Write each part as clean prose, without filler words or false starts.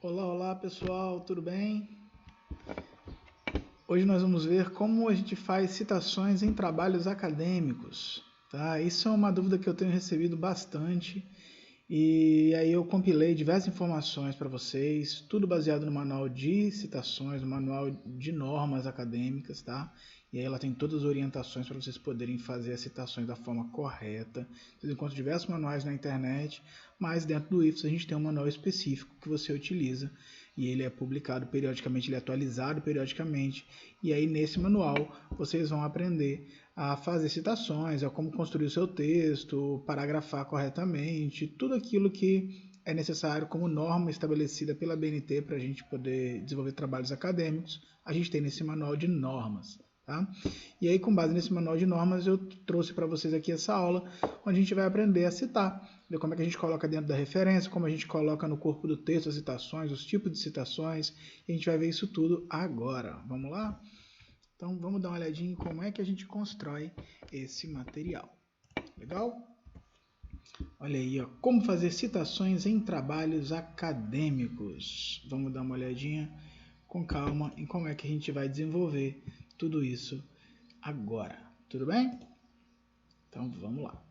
Olá, olá pessoal, tudo bem? Hoje nós vamos ver como a gente faz citações em trabalhos acadêmicos, tá? Isso é uma dúvida que eu tenho recebido bastante e aí eu compilei diversas informações para vocês, tudo baseado no manual de citações, no manual de normas acadêmicas, tá? E aí ela tem todas as orientações para vocês poderem fazer as citações da forma correta. Vocês encontram diversos manuais na internet, mas dentro do IFES a gente tem um manual específico que você utiliza e ele é publicado periodicamente, ele é atualizado periodicamente. E aí nesse manual vocês vão aprender a fazer citações, a como construir o seu texto, paragrafar corretamente, tudo aquilo que é necessário como norma estabelecida pela BNT para a gente poder desenvolver trabalhos acadêmicos, a gente tem nesse manual de normas. Tá? E aí, com base nesse manual de normas, eu trouxe para vocês aqui essa aula, onde a gente vai aprender a citar, ver como é que a gente coloca dentro da referência, como a gente coloca no corpo do texto as citações, os tipos de citações, e a gente vai ver isso tudo agora. Vamos lá? Então, vamos dar uma olhadinha em como é que a gente constrói esse material. Legal? Olha aí, ó, como fazer citações em trabalhos acadêmicos. Vamos dar uma olhadinha com calma em como é que a gente vai desenvolver tudo isso agora. Tudo bem? Então vamos lá.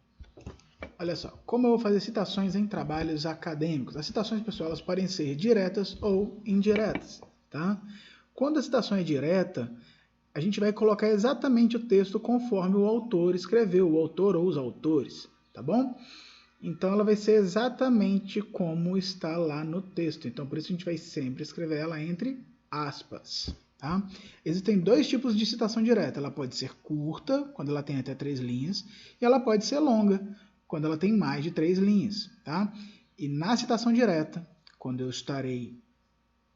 Olha só, como eu vou fazer citações em trabalhos acadêmicos? As citações, pessoal, elas podem ser diretas ou indiretas, tá? Quando a citação é direta, a gente vai colocar exatamente o texto conforme o autor escreveu, o autor ou os autores, tá bom? Então ela vai ser exatamente como está lá no texto. Então por isso a gente vai sempre escrever ela entre aspas. Tá? Existem dois tipos de citação direta. Ela pode ser curta, quando ela tem até 3 linhas, e ela pode ser longa, quando ela tem mais de 3 linhas. Tá? E na citação direta, quando eu estarei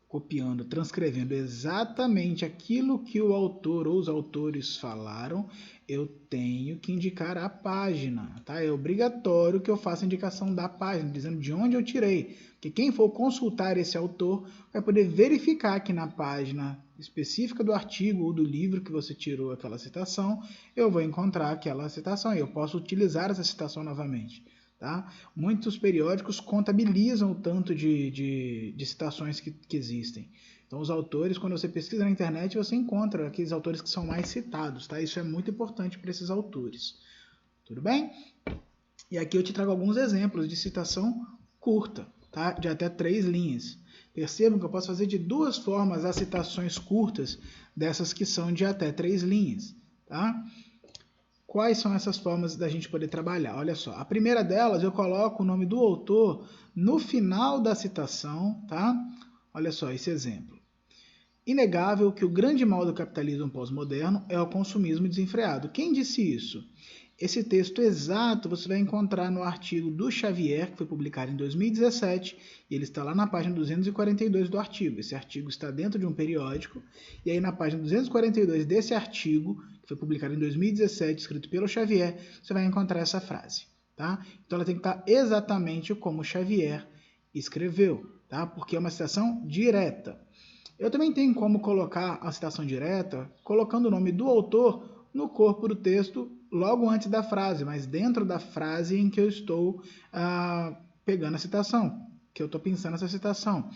copiando, transcrevendo exatamente aquilo que o autor ou os autores falaram, eu tenho que indicar a página, tá? É obrigatório que eu faça a indicação da página, dizendo de onde eu tirei, porque quem for consultar esse autor vai poder verificar que na página específica do artigo ou do livro que você tirou aquela citação, eu vou encontrar aquela citação e eu posso utilizar essa citação novamente. Tá? Muitos periódicos contabilizam o tanto de citações que existem. Então, os autores, quando você pesquisa na internet, você encontra aqueles autores que são mais citados. Tá? Isso é muito importante para esses autores. Tudo bem? E aqui eu te trago alguns exemplos de citação curta, tá? De até 3 linhas. Percebam que eu posso fazer de duas formas as citações curtas dessas que são de até 3 linhas. Tá? Quais são essas formas da gente poder trabalhar? Olha só, a primeira delas eu coloco o nome do autor no final da citação, tá? Olha só esse exemplo. Inegável que o grande mal do capitalismo pós-moderno é o consumismo desenfreado. Quem disse isso? Esse texto exato você vai encontrar no artigo do Xavier, que foi publicado em 2017, e ele está lá na página 242 do artigo. Esse artigo está dentro de um periódico, e aí na página 242 desse artigo, que foi publicado em 2017, escrito pelo Xavier, você vai encontrar essa frase. Tá? Então ela tem que estar exatamente como o Xavier escreveu, tá? Porque é uma citação direta. Eu também tenho como colocar a citação direta colocando o nome do autor no corpo do texto logo antes da frase, mas dentro da frase em que eu estou pegando a citação, que eu estou pensando essa citação.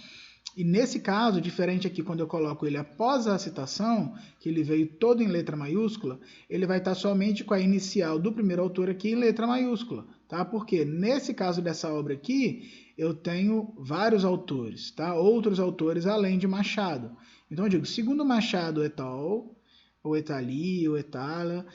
E nesse caso, diferente aqui quando eu coloco ele após a citação, que ele veio todo em letra maiúscula, ele vai estar somente com a inicial do primeiro autor aqui em letra maiúscula, tá? Porque nesse caso dessa obra aqui, eu tenho vários autores, tá? Outros autores além de Machado. Então eu digo, segundo Machado et al, ou etali, ou etala,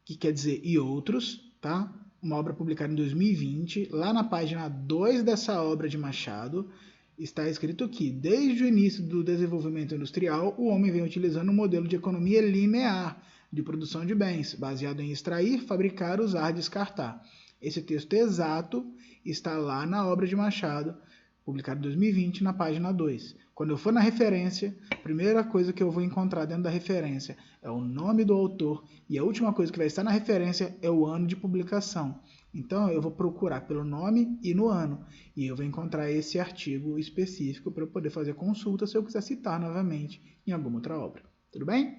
que quer dizer e outros, tá? Uma obra publicada em 2020, lá na página 2 dessa obra de Machado, está escrito que, desde o início do desenvolvimento industrial, o homem vem utilizando um modelo de economia linear de produção de bens, baseado em extrair, fabricar, usar, descartar. Esse texto exato está lá na obra de Machado, publicado em 2020, na página 2. Quando eu for na referência, a primeira coisa que eu vou encontrar dentro da referência é o nome do autor e a última coisa que vai estar na referência é o ano de publicação. Então eu vou procurar pelo nome e no ano e eu vou encontrar esse artigo específico para eu poder fazer consulta se eu quiser citar novamente em alguma outra obra. Tudo bem?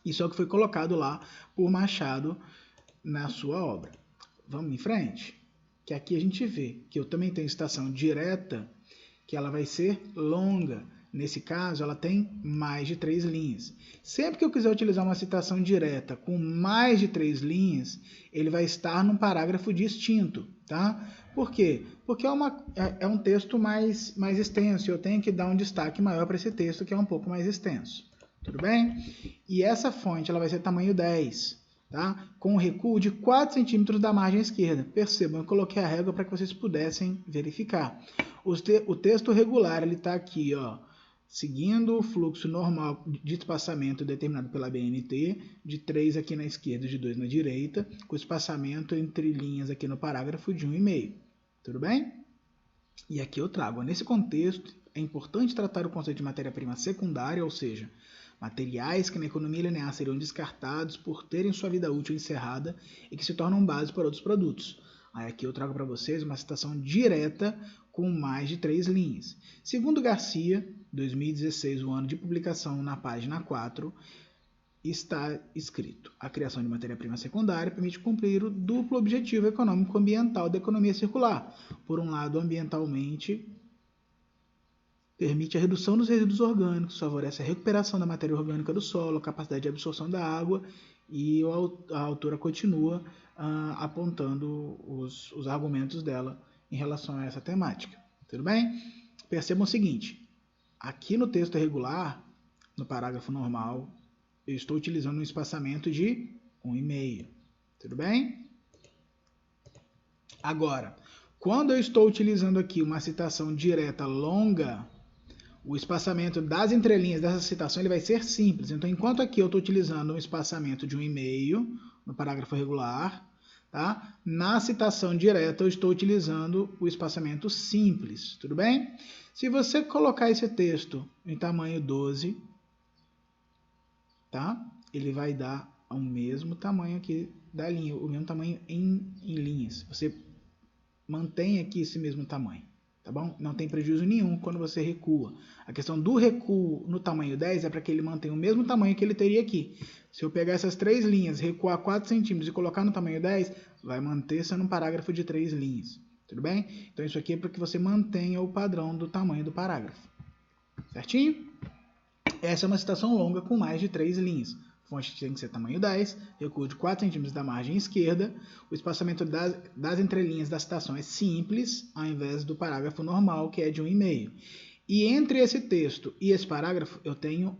Isso é o que foi colocado lá por Machado na sua obra. Vamos em frente? Que aqui a gente vê que eu também tenho citação direta, que ela vai ser longa. Nesse caso, ela tem mais de 3 linhas. Sempre que eu quiser utilizar uma citação direta com mais de 3 linhas, ele vai estar num parágrafo distinto, tá? Por quê? Porque é um texto mais extenso, e eu tenho que dar um destaque maior para esse texto, que é um pouco mais extenso. Tudo bem? E essa fonte ela vai ser tamanho 10, tá? Com um recuo de 4 centímetros da margem esquerda. Percebam, eu coloquei a régua para que vocês pudessem verificar. O texto regular está aqui, ó, seguindo o fluxo normal de espaçamento determinado pela BNT, de 3 aqui na esquerda e de 2 na direita, com espaçamento entre linhas aqui no parágrafo de 1,5. Tudo bem? E aqui eu trago, nesse contexto, é importante tratar o conceito de matéria-prima secundária, ou seja, materiais que na economia linear seriam descartados por terem sua vida útil encerrada e que se tornam base para outros produtos. Aí aqui eu trago para vocês uma citação direta com mais de 3 linhas. Segundo Garcia, 2016, o ano de publicação, na página 4, está escrito: a criação de matéria-prima secundária permite cumprir o duplo objetivo econômico-ambiental da economia circular. Por um lado, ambientalmente, permite a redução dos resíduos orgânicos, favorece a recuperação da matéria orgânica do solo, a capacidade de absorção da água, e a autora continua apontando os argumentos dela em relação a essa temática. Tudo bem? Percebam o seguinte, aqui no texto regular, no parágrafo normal, eu estou utilizando um espaçamento de 1,5. Tudo bem? Agora, quando eu estou utilizando aqui uma citação direta longa, o espaçamento das entrelinhas dessa citação ele vai ser simples. Então, enquanto aqui eu estou utilizando um espaçamento de 1,5 no parágrafo regular, tá? Na citação direta eu estou utilizando o espaçamento simples. Tudo bem? Se você colocar esse texto em tamanho 12, tá? Ele vai dar o mesmo tamanho aqui da linha, o mesmo tamanho em linhas. Você mantém aqui esse mesmo tamanho, tá bom? Não tem prejuízo nenhum quando você recua. A questão do recuo no tamanho 10 é para que ele mantenha o mesmo tamanho que ele teria aqui. Se eu pegar essas 3 linhas, recuar 4 centímetros e colocar no tamanho 10, vai manter sendo um parágrafo de 3 linhas. Tudo bem? Então isso aqui é para que você mantenha o padrão do tamanho do parágrafo. Certinho? Essa é uma citação longa com mais de 3 linhas. Fonte tem que ser tamanho 10, recuo de 4 centímetros da margem esquerda, o espaçamento das entrelinhas da citação é simples, ao invés do parágrafo normal, que é de 1,5. E entre esse texto e esse parágrafo, eu tenho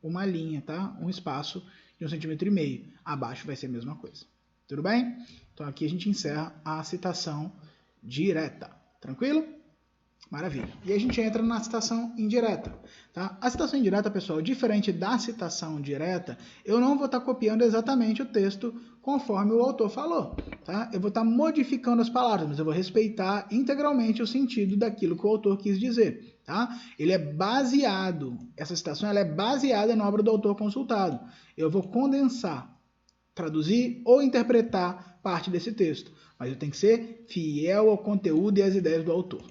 uma linha, tá? Um espaço de 1,5 centímetros. Abaixo vai ser a mesma coisa. Tudo bem? Então aqui a gente encerra a citação direta. Tranquilo? Maravilha. E a gente entra na citação indireta. Tá? A citação indireta, pessoal, diferente da citação direta, eu não vou estar copiando exatamente o texto conforme o autor falou. Tá? Eu vou estar modificando as palavras, mas eu vou respeitar integralmente o sentido daquilo que o autor quis dizer. Tá? Ele é baseado, essa citação ela é baseada na obra do autor consultado. Eu vou condensar, traduzir ou interpretar parte desse texto, mas eu tenho que ser fiel ao conteúdo e às ideias do autor.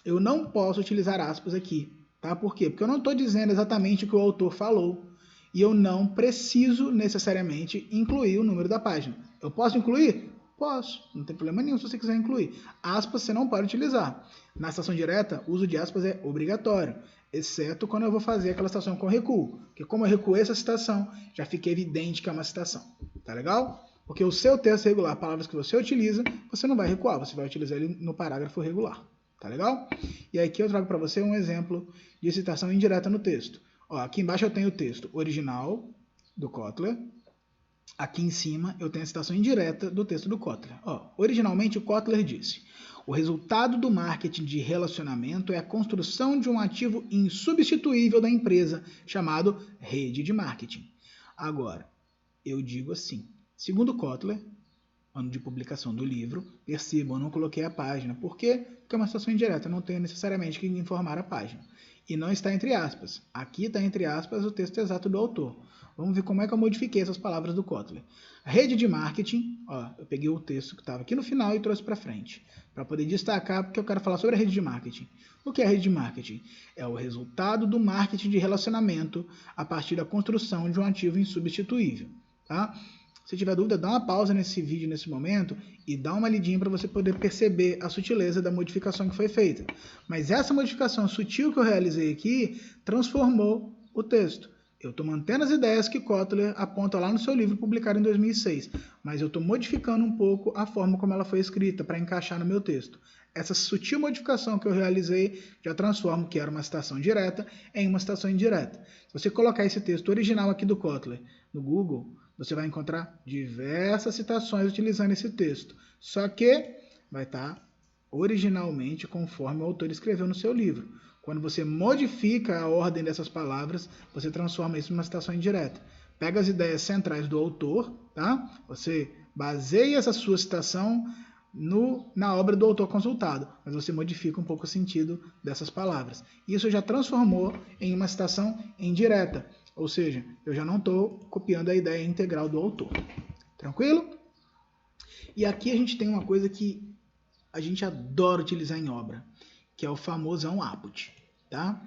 Eu não posso utilizar aspas aqui, tá? Por quê? Porque eu não estou dizendo exatamente o que o autor falou e eu não preciso necessariamente incluir o número da página. Eu posso incluir? Posso, não tem problema nenhum se você quiser incluir. Aspas você não pode utilizar. Na citação direta, o uso de aspas é obrigatório, exceto quando eu vou fazer aquela citação com recuo. Porque como eu recuei essa citação, já fica evidente que é uma citação. Tá legal? Porque o seu texto regular, palavras que você utiliza, você não vai recuar, você vai utilizar ele no parágrafo regular. Tá legal? E aqui eu trago para você um exemplo de citação indireta no texto. Ó, aqui embaixo eu tenho o texto original do Kotler. Aqui em cima eu tenho a citação indireta do texto do Kotler. Ó, originalmente o Kotler disse: o resultado do marketing de relacionamento é a construção de um ativo insubstituível da empresa, chamado rede de marketing. Agora, eu digo assim, segundo Kotler, ano de publicação do livro, percebam, eu não coloquei a página. Por quê? Porque é uma citação indireta, eu não tenho necessariamente que informar a página. E não está entre aspas. Aqui está entre aspas o texto exato do autor. Vamos ver como é que eu modifiquei essas palavras do Kotler. Rede de marketing, ó, eu peguei o texto que estava aqui no final e trouxe para frente, para poder destacar, porque eu quero falar sobre a rede de marketing. O que é a rede de marketing? É o resultado do marketing de relacionamento a partir da construção de um ativo insubstituível. Tá? Se tiver dúvida, dá uma pausa nesse vídeo nesse momento e dá uma lidinha para você poder perceber a sutileza da modificação que foi feita. Mas essa modificação sutil que eu realizei aqui transformou o texto. Eu estou mantendo as ideias que Kotler aponta lá no seu livro publicado em 2006, mas eu estou modificando um pouco a forma como ela foi escrita para encaixar no meu texto. Essa sutil modificação que eu realizei já transforma o que era uma citação direta em uma citação indireta. Se você colocar esse texto original aqui do Kotler no Google, você vai encontrar diversas citações utilizando esse texto. Só que vai estar originalmente conforme o autor escreveu no seu livro. Quando você modifica a ordem dessas palavras, você transforma isso numa citação indireta. Pega as ideias centrais do autor, tá? Você baseia essa sua citação na obra do autor consultado, mas você modifica um pouco o sentido dessas palavras. Isso já transformou em uma citação indireta, ou seja, eu já não estou copiando a ideia integral do autor. Tranquilo? E aqui a gente tem uma coisa que a gente adora utilizar em obra, que é o famosão apud, tá?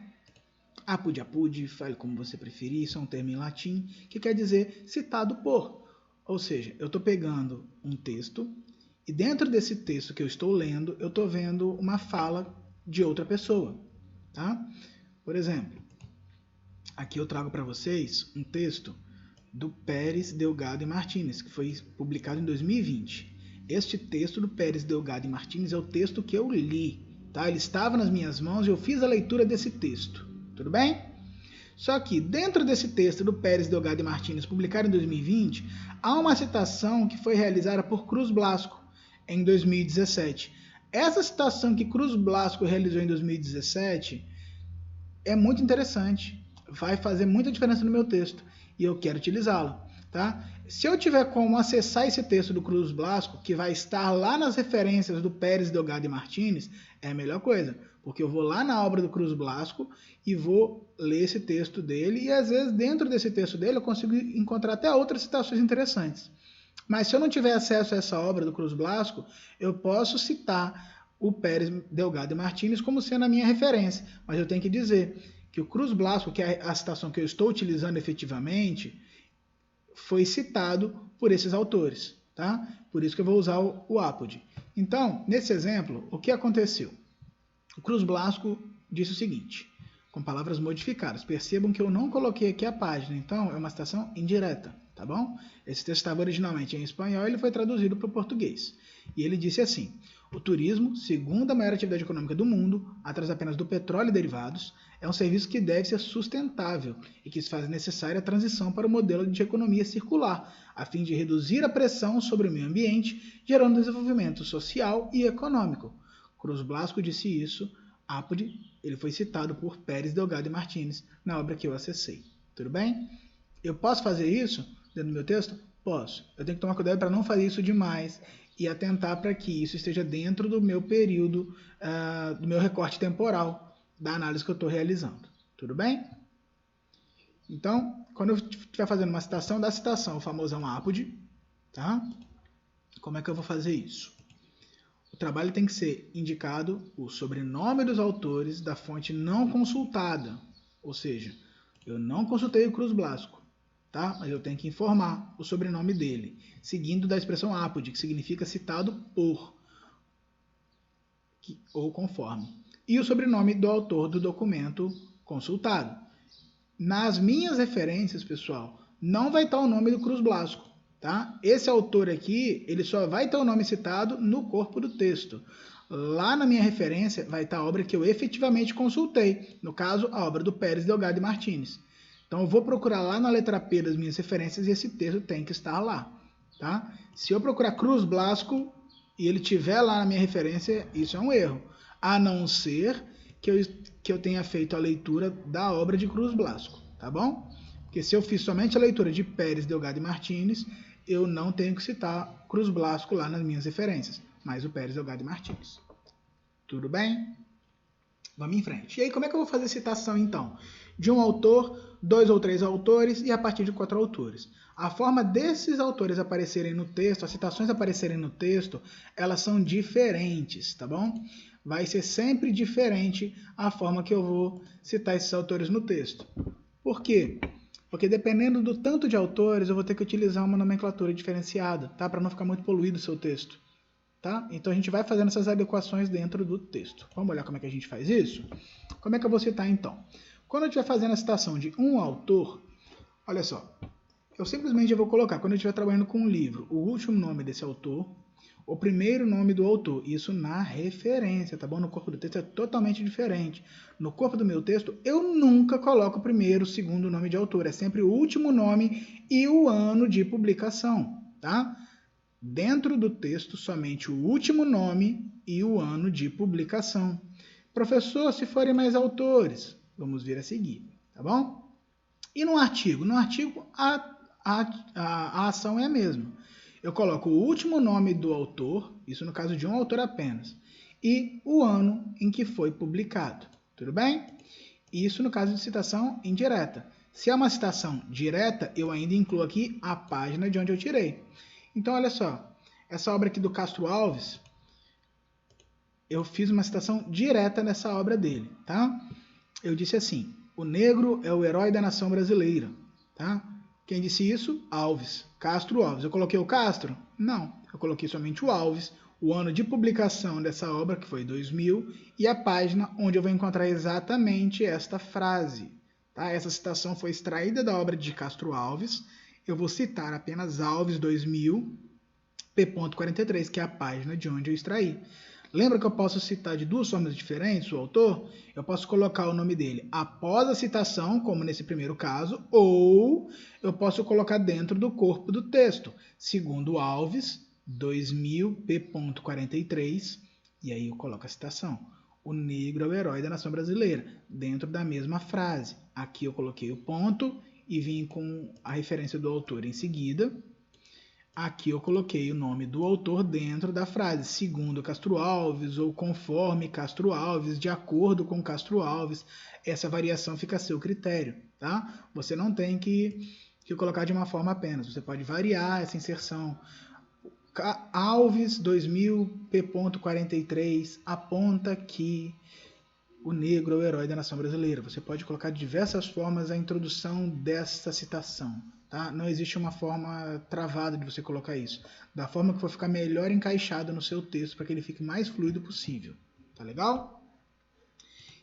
Apud, fale como você preferir, isso é um termo em latim, que quer dizer citado por. Ou seja, eu estou pegando um texto, e dentro desse texto que eu estou lendo, eu estou vendo uma fala de outra pessoa, tá? Por exemplo, aqui eu trago para vocês um texto do Pérez, Delgado e Martínez, que foi publicado em 2020. Este texto do Pérez, Delgado e Martínez é o texto que eu li, tá? Ele estava nas minhas mãos e eu fiz a leitura desse texto, tudo bem? Só que dentro desse texto do Pérez, Delgado e Martínez, publicado em 2020, há uma citação que foi realizada por Cruz Blasco em 2017. Essa citação que Cruz Blasco realizou em 2017 é muito interessante, vai fazer muita diferença no meu texto e eu quero utilizá-la, tá? Se eu tiver como acessar esse texto do Cruz Blasco, que vai estar lá nas referências do Pérez, Delgado e Martínez, é a melhor coisa, porque eu vou lá na obra do Cruz Blasco e vou ler esse texto dele, e às vezes dentro desse texto dele eu consigo encontrar até outras citações interessantes. Mas se eu não tiver acesso a essa obra do Cruz Blasco, eu posso citar o Pérez, Delgado e Martínez como sendo a minha referência, mas eu tenho que dizer que o Cruz Blasco, que é a citação que eu estou utilizando efetivamente, foi citado por esses autores, tá? Por isso que eu vou usar o apud. Então, nesse exemplo, o que aconteceu? O Cruz Blasco disse o seguinte, com palavras modificadas. Percebam que eu não coloquei aqui a página, então é uma citação indireta, tá bom? Esse texto estava originalmente em espanhol e ele foi traduzido para o português. E ele disse assim, o turismo, segunda maior atividade econômica do mundo, atrás apenas do petróleo e derivados, é um serviço que deve ser sustentável e que se faz necessária a transição para o modelo de economia circular, a fim de reduzir a pressão sobre o meio ambiente, gerando desenvolvimento social e econômico. Cruz Blasco disse isso, apud, ele foi citado por Pérez, Delgado e Martínez na obra que eu acessei. Tudo bem? Eu posso fazer isso dentro do meu texto? Posso. Eu tenho que tomar cuidado para não fazer isso demais e atentar para que isso esteja dentro do meu período, do meu recorte temporal da análise que eu estou realizando. Tudo bem? Então, quando eu estiver fazendo uma citação da citação, o famosão apud, tá? Como é que eu vou fazer isso? O trabalho tem que ser indicado o sobrenome dos autores da fonte não consultada, ou seja, eu não consultei o Cruz Blasco, tá? Mas eu tenho que informar o sobrenome dele, seguindo da expressão apud, que significa citado por, ou conforme. E o sobrenome do autor do documento consultado. Nas minhas referências, pessoal, não vai estar o nome do Cruz Blasco, tá? Esse autor aqui, ele só vai ter o nome citado no corpo do texto. Lá na minha referência vai estar a obra que eu efetivamente consultei, no caso, a obra do Pérez, Delgado e Martínez. Então eu vou procurar lá na letra P das minhas referências e esse texto tem que estar lá, tá? Se eu procurar Cruz Blasco e ele estiver lá na minha referência, isso é um erro. A não ser que eu tenha feito a leitura da obra de Cruz Blasco, tá bom? Porque se eu fiz somente a leitura de Pérez, Delgado e Martínez, eu não tenho que citar Cruz Blasco lá nas minhas referências, mas o Pérez, Delgado e Martínez. Tudo bem? Vamos em frente. E aí, como é que eu vou fazer citação, então? De um autor, 2 ou 3 autores e a partir de 4 autores. A forma desses autores aparecerem no texto, as citações aparecerem no texto, elas são diferentes, tá bom? Vai ser sempre diferente a forma que eu vou citar esses autores no texto. Por quê? Porque dependendo do tanto de autores, eu vou ter que utilizar uma nomenclatura diferenciada, tá? Para não ficar muito poluído o seu texto, tá? Então a gente vai fazendo essas adequações dentro do texto. Vamos olhar como é que a gente faz isso? Como é que eu vou citar então? Quando eu estiver fazendo a citação de um autor, olha só, eu simplesmente vou colocar, quando eu estiver trabalhando com um livro, o último nome desse autor, o primeiro nome do autor, isso na referência, tá bom? No corpo do texto é totalmente diferente. No corpo do meu texto, eu nunca coloco o primeiro, o segundo nome de autor, é sempre o último nome e o ano de publicação, tá? Dentro do texto, somente o último nome e o ano de publicação. Professor, se forem mais autores, vamos ver a seguir, tá bom? E no artigo? No artigo, a ação é a mesma. Eu coloco o último nome do autor, isso no caso de um autor apenas, e o ano em que foi publicado. Tudo bem? Isso no caso de citação indireta. Se é uma citação direta, eu ainda incluo aqui a página de onde eu tirei. Então, olha só, essa obra aqui do Castro Alves, eu fiz uma citação direta nessa obra dele, tá? Eu disse assim, o negro é o herói da nação brasileira, tá? Quem disse isso? Alves, Castro Alves. Eu coloquei o Castro? Não, eu coloquei somente o Alves, o ano de publicação dessa obra, que foi 2000, e a página onde eu vou encontrar exatamente esta frase. Tá? Essa citação foi extraída da obra de Castro Alves. Eu vou citar apenas Alves 2000, p.43, que é a página de onde eu extraí. Lembra que eu posso citar de duas formas diferentes o autor? Eu posso colocar o nome dele após a citação, como nesse primeiro caso, ou eu posso colocar dentro do corpo do texto, segundo Alves, 2000, p.43, e aí eu coloco a citação. O negro é o herói da nação brasileira, dentro da mesma frase. Aqui eu coloquei o ponto e vim com a referência do autor em seguida. Aqui eu coloquei o nome do autor dentro da frase, segundo Castro Alves, ou conforme Castro Alves, de acordo com Castro Alves. Essa variação fica a seu critério, tá? Você não tem que colocar de uma forma apenas, você pode variar essa inserção. Alves 2000, p.43, aponta que o negro é o herói da nação brasileira. Você pode colocar de diversas formas a introdução dessa citação. Tá? Não existe uma forma travada de você colocar isso. Da forma que for ficar melhor encaixado no seu texto, para que ele fique mais fluido possível. Tá legal?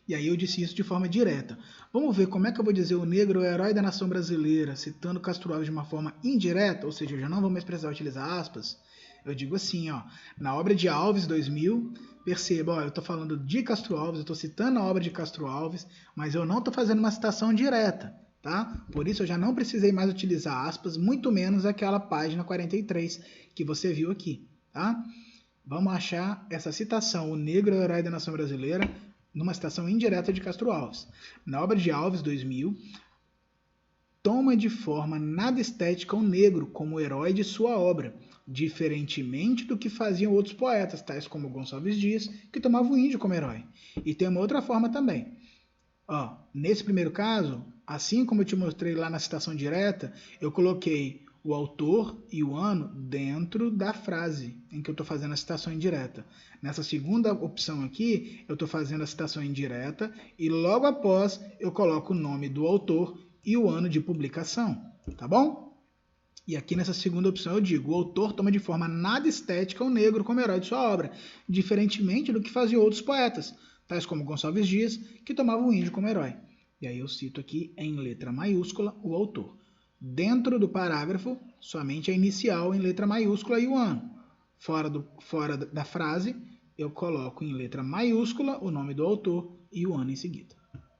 E aí eu disse isso de forma direta. Vamos ver como é que eu vou dizer o negro é o herói da nação brasileira, citando Castro Alves de uma forma indireta, ou seja, eu já não vou mais precisar utilizar aspas. Eu digo assim, ó, na obra de Alves 2000, perceba, ó, eu estou falando de Castro Alves, eu estou citando a obra de Castro Alves, mas eu não estou fazendo uma citação direta. Tá? Por isso eu já não precisei mais utilizar aspas, muito menos aquela página 43 que você viu aqui. Tá? Vamos achar essa citação, o negro é o herói da nação brasileira, numa citação indireta de Castro Alves. Na obra de Alves 2000, toma de forma nada estética o negro como herói de sua obra, diferentemente do que faziam outros poetas, tais como Gonçalves Dias, que tomavam o índio como herói. E tem uma outra forma também. Ó, nesse primeiro caso, assim como eu te mostrei lá na citação direta, eu coloquei o autor e o ano dentro da frase em que eu estou fazendo a citação indireta. Nessa segunda opção aqui, eu estou fazendo a citação indireta e logo após eu coloco o nome do autor e o ano de publicação, tá bom? E aqui nessa segunda opção eu digo, o autor toma de forma nada estética o negro como herói de sua obra, diferentemente do que faziam outros poetas, tais como Gonçalves Dias, que tomavam o índio como herói. E aí eu cito aqui em letra maiúscula o autor. Dentro do parágrafo, somente a inicial em letra maiúscula e o ano. Fora da frase, eu coloco em letra maiúscula o nome do autor e o ano em seguida.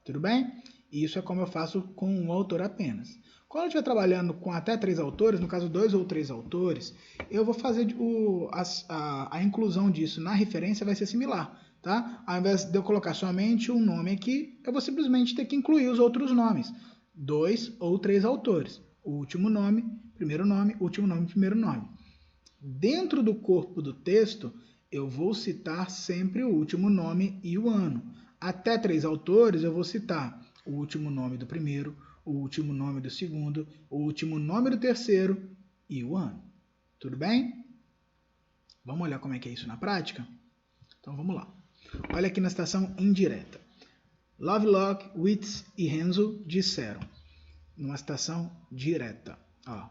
Tudo bem? Isso é como eu faço com um autor apenas. Quando eu estiver trabalhando com até 3 autores, no caso 2 ou 3 autores, eu vou fazer a inclusão disso na referência vai ser similar. Tá? Ao invés de eu colocar somente um nome aqui, eu vou simplesmente ter que incluir os outros nomes. 2 ou 3 autores. O último nome, primeiro nome, último nome, primeiro nome. Dentro do corpo do texto, eu vou citar sempre o último nome e o ano. Até 3 autores, eu vou citar o último nome do primeiro, o último nome do segundo, o último nome do terceiro e o ano. Tudo bem? Vamos olhar como é que é isso na prática? Então vamos lá. Olha aqui na citação indireta. Lovelock, Wits e Renzo disseram. numa citação direta. Ó,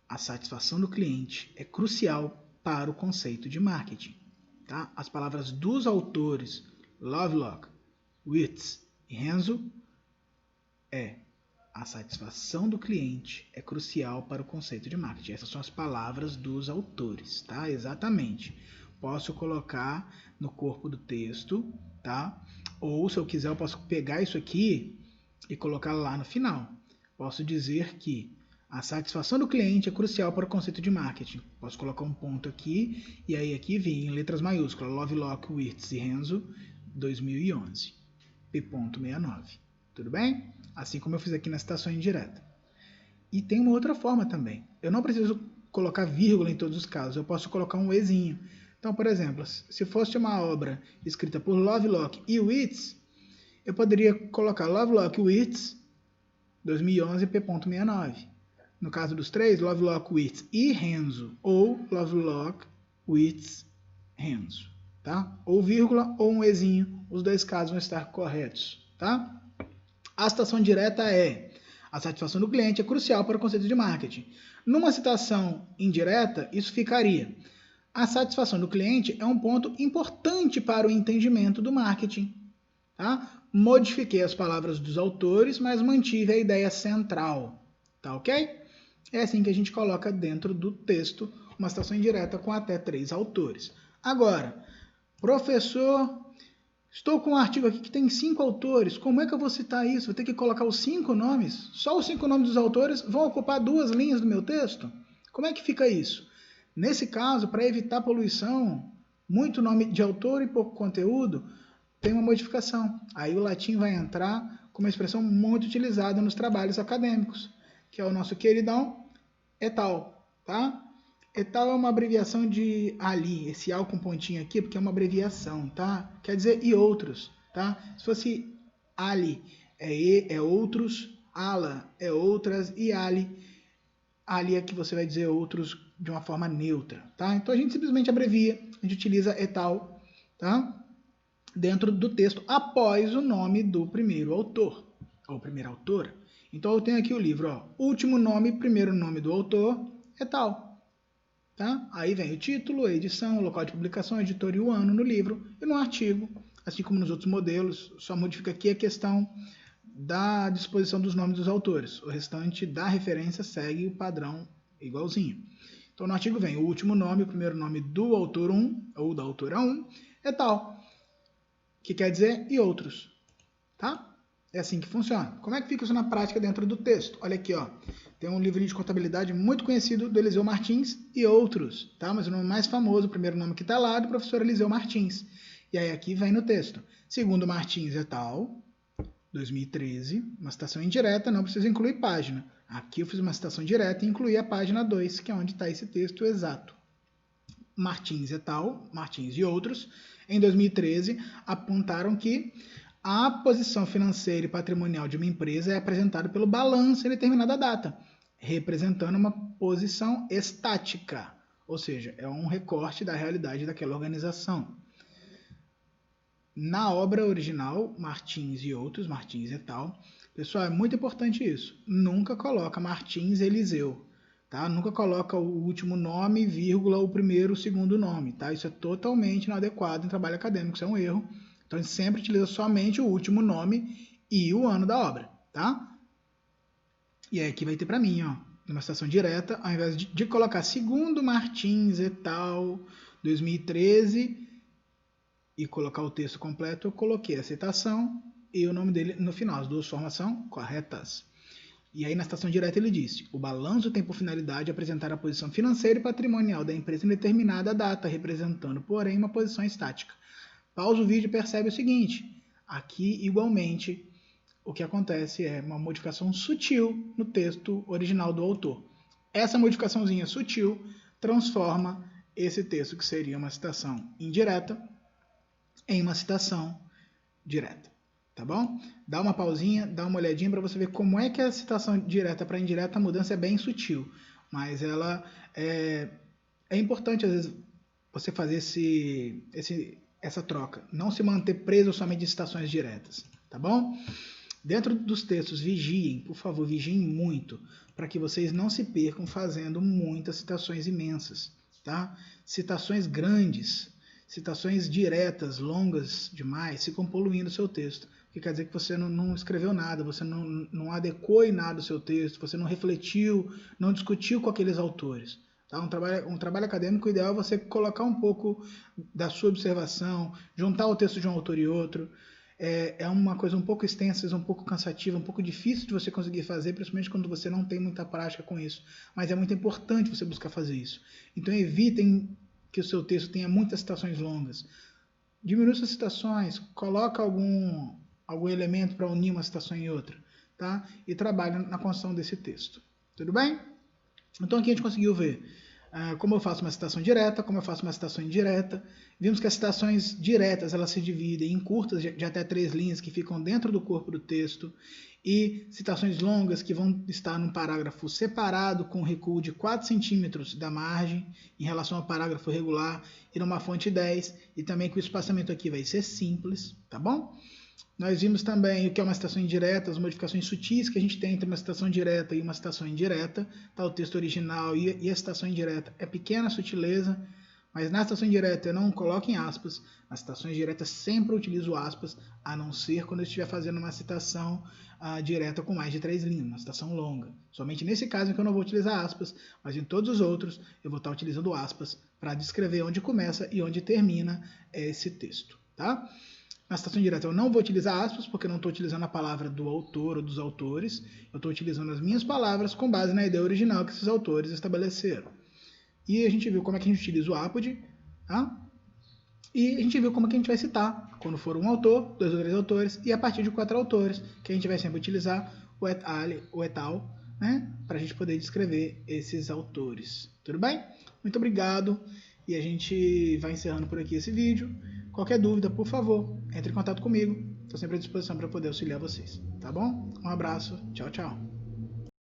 a satisfação do cliente é crucial para o conceito de marketing. Tá? As palavras dos autores Lovelock, Wirtz e Renzo a satisfação do cliente é crucial para o conceito de marketing. Essas são as palavras dos autores, tá? Exatamente. Posso colocar no corpo do texto, tá? Ou, se eu quiser, eu posso pegar isso aqui e colocar lá no final. Posso dizer que a satisfação do cliente é crucial para o conceito de marketing. Posso colocar um ponto aqui e aí aqui vir em letras maiúsculas, Lovelock, Wirtz e Renzo, 2011, P.69. Tudo bem? Assim como eu fiz aqui na citação indireta. E tem uma outra forma também. Eu não preciso colocar vírgula em todos os casos, eu posso colocar um ezinho. Então, por exemplo, se fosse uma obra escrita por Lovelock e Wirtz, eu poderia colocar Lovelock Wirtz, 2011, P.69. No caso dos três, Lovelock, Wirtz e Renzo, ou Lovelock, Wirtz, Renzo. Tá? Ou vírgula ou um ezinho, os dois casos vão estar corretos. Tá? A citação direta a satisfação do cliente é crucial para o conceito de marketing. Numa citação indireta, isso ficaria: a satisfação do cliente é um ponto importante para o entendimento do marketing. Tá? Modifiquei as palavras dos autores, mas mantive a ideia central. Tá ok? É assim que a gente coloca dentro do texto uma citação indireta com até 3 autores. Agora, professor, estou com um artigo aqui que tem 5 autores. Como é que eu vou citar isso? Vou ter que colocar os 5 nomes? Só os 5 nomes dos autores vão ocupar 2 linhas do meu texto? Como é que fica isso? Nesse caso, para evitar poluição, muito nome de autor e pouco conteúdo, tem uma modificação. Aí o latim vai entrar com uma expressão muito utilizada nos trabalhos acadêmicos, que é o nosso queridão et al. Tá? Et al é uma abreviação de ali, esse al com pontinho aqui, porque é uma abreviação, tá? Quer dizer e outros, tá? Se fosse ali é outros, ala é outras e ali é que você vai dizer outros de uma forma neutra, tá? Então a gente simplesmente abrevia, a gente utiliza et al, tá? Dentro do texto após o nome do primeiro autor ou primeira autora. Então eu tenho aqui o livro, ó, último nome, primeiro nome do autor é tal. Tá? Aí vem o título, a edição, o local de publicação, a editora e o ano no livro e no artigo, assim como nos outros modelos, só modifica aqui a questão da disposição dos nomes dos autores. O restante da referência segue o padrão igualzinho. Então no artigo vem o último nome, o primeiro nome do autor 1 ou da autora 1 é tal, que quer dizer e outros. Tá? É assim que funciona. Como é que fica isso na prática dentro do texto? Olha aqui, ó. Tem um livrinho de contabilidade muito conhecido do Eliseu Martins e outros, tá? Mas o nome mais famoso, o primeiro nome que está lá, é do professor Eliseu Martins. E aí aqui vem no texto. Segundo Martins et al., 2013, uma citação indireta, não precisa incluir página. Aqui eu fiz uma citação direta e incluí a página 2, que é onde está esse texto exato. Martins et al., Martins e outros, em 2013, apontaram que a posição financeira e patrimonial de uma empresa é apresentada pelo balanço em determinada data, representando uma posição estática, ou seja, é um recorte da realidade daquela organização. Na obra original, Martins e outros, Martins et al., pessoal, é muito importante isso, nunca coloca Martins e Eliseu, tá? Nunca coloca o último nome, vírgula, o primeiro, o segundo nome, tá? Isso é totalmente inadequado em trabalho acadêmico, isso é um erro. Então, a gente sempre utiliza somente o último nome e o ano da obra, tá? E aí aqui vai ter para mim, ó, numa citação direta, ao invés de colocar segundo Martins et al., 2013, e colocar o texto completo, eu coloquei a citação e o nome dele no final. As duas formas são corretas. E aí na citação direta ele disse: o balanço tem por finalidade apresentar a posição financeira e patrimonial da empresa em determinada data, representando, porém, uma posição estática. Pausa o vídeo e percebe o seguinte: aqui, igualmente, o que acontece é uma modificação sutil no texto original do autor. Essa modificaçãozinha sutil transforma esse texto, que seria uma citação indireta, em uma citação direta. Tá bom? Dá uma pausinha, dá uma olhadinha para você ver como é que a citação direta para indireta, a mudança é bem sutil. Mas ela é importante, às vezes, você fazer essa troca, não se manter preso somente em citações diretas, tá bom? Dentro dos textos, vigiem, por favor, vigiem muito, para que vocês não se percam fazendo muitas citações imensas, tá? Citações grandes, citações diretas, longas demais, ficam poluindo o seu texto. Que quer dizer que você não escreveu nada, você não adequou em nada o seu texto, você não refletiu, não discutiu com aqueles autores. Tá? Um trabalho acadêmico, o ideal é você colocar um pouco da sua observação, juntar o texto de um autor e outro. É uma coisa um pouco extensa, um pouco cansativa, um pouco difícil de você conseguir fazer, principalmente quando você não tem muita prática com isso. Mas é muito importante você buscar fazer isso. Então evitem que o seu texto tenha muitas citações longas. Diminua suas citações, coloca algum elemento para unir uma citação em outra, tá? E trabalha na construção desse texto. Tudo bem? Então aqui a gente conseguiu ver como eu faço uma citação direta, como eu faço uma citação indireta. Vimos que as citações diretas elas se dividem em curtas de até 3 linhas que ficam dentro do corpo do texto e citações longas que vão estar num parágrafo separado com recuo de 4 centímetros da margem em relação ao parágrafo regular e numa fonte 10 e também que o espaçamento aqui vai ser simples, tá bom? Nós vimos também o que é uma citação indireta, as modificações sutis que a gente tem entre uma citação direta e uma citação indireta. Tá? O texto original e a citação indireta é pequena sutileza, mas na citação indireta eu não coloco em aspas. Nas citações diretas sempre utilizo aspas, a não ser quando eu estiver fazendo uma citação direta com mais de 3 linhas, uma citação longa. Somente nesse caso em que eu não vou utilizar aspas, mas em todos os outros eu vou estar utilizando aspas para descrever onde começa e onde termina esse texto. Tá? Na citação direta eu não vou utilizar aspas, porque eu não estou utilizando a palavra do autor ou dos autores, eu estou utilizando as minhas palavras com base na ideia original que esses autores estabeleceram. E a gente viu como é que a gente utiliza o apode, tá? E a gente viu como é que a gente vai citar, quando for um autor, 2 ou 3 autores, e a partir de 4 autores, que a gente vai sempre utilizar o et al, né? Para a gente poder descrever esses autores. Tudo bem? Muito obrigado, e a gente vai encerrando por aqui esse vídeo. Qualquer dúvida, por favor, entre em contato comigo. Estou sempre à disposição para poder auxiliar vocês. Tá bom? Um abraço. Tchau, tchau.